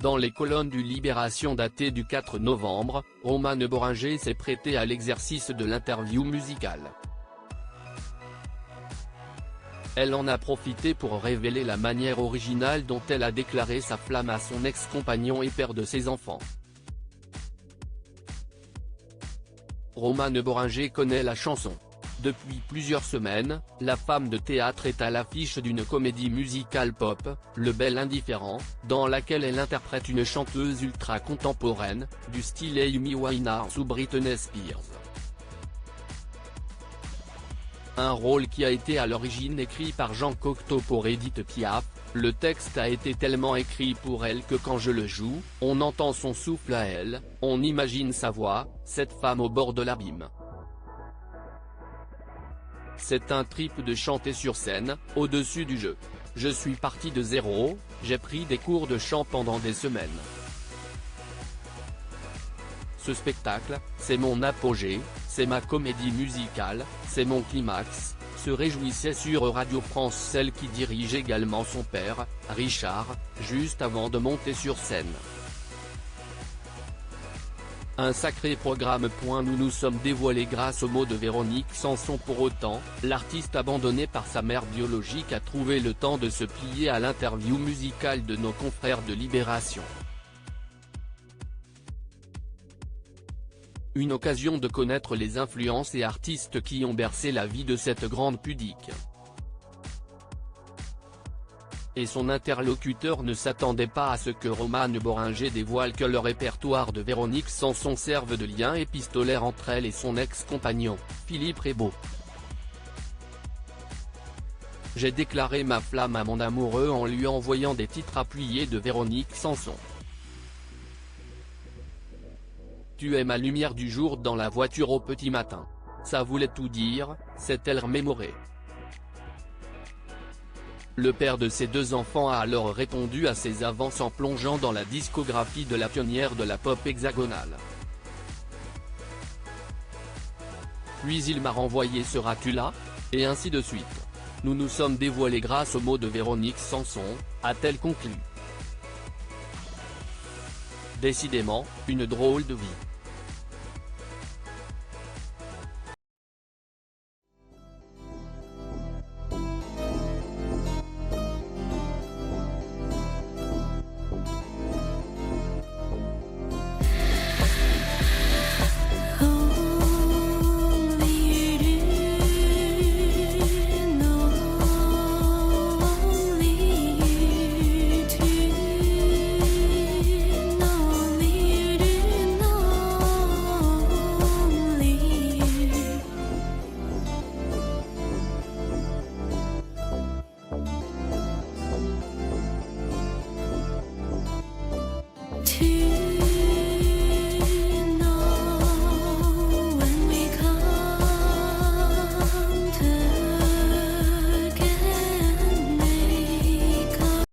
Dans les colonnes du Libération datées du 4 novembre, Romane Boringer s'est prêtée à l'exercice de l'interview musicale. Elle en a profité pour révéler la manière originale dont elle a déclaré sa flamme à son ex-compagnon et père de ses enfants. Romane Boringer connaît la chanson. Depuis plusieurs semaines, la femme de théâtre est à l'affiche d'une comédie musicale pop, Le Bel Indifférent, dans laquelle elle interprète une chanteuse ultra-contemporaine, du style Amy Winehouse ou Britney Spears. Un rôle qui a été à l'origine écrit par Jean Cocteau pour Édith Piaf. Le texte a été tellement écrit pour elle que quand je le joue, on entend son souffle à elle, on imagine sa voix, cette femme au bord de l'abîme. C'est un trip de chanter sur scène, au-dessus du jeu. Je suis parti de zéro, j'ai pris des cours de chant pendant des semaines. Ce spectacle, c'est mon apogée, c'est ma comédie musicale, c'est mon climax, se réjouissait sur Radio France celle qui dirige également son père, Richard, juste avant de monter sur scène. Un sacré programme. Nous nous sommes dévoilés grâce aux mots de Véronique Sanson. Pour autant, l'artiste abandonnée par sa mère biologique a trouvé le temps de se plier à l'interview musicale de nos confrères de Libération. Une occasion de connaître les influences et artistes qui ont bercé la vie de cette grande pudique. Et son interlocuteur ne s'attendait pas à ce que Romane Boringer dévoile que le répertoire de Véronique Sanson serve de lien épistolaire entre elle et son ex-compagnon, Philippe Rebaud. J'ai déclaré ma flamme à mon amoureux en lui envoyant des titres appuyés de Véronique Sanson. Tu es ma lumière du jour dans la voiture au petit matin. Ça voulait tout dire, s'est-elle remémorée. Le père de ses deux enfants a alors répondu à ses avances en plongeant dans la discographie de la pionnière de la pop hexagonale. Puis il m'a renvoyé Seras-tu là ? Et ainsi de suite. Nous nous sommes dévoilés grâce aux mots de Véronique Sanson, a-t-elle conclu. Décidément, une drôle de vie.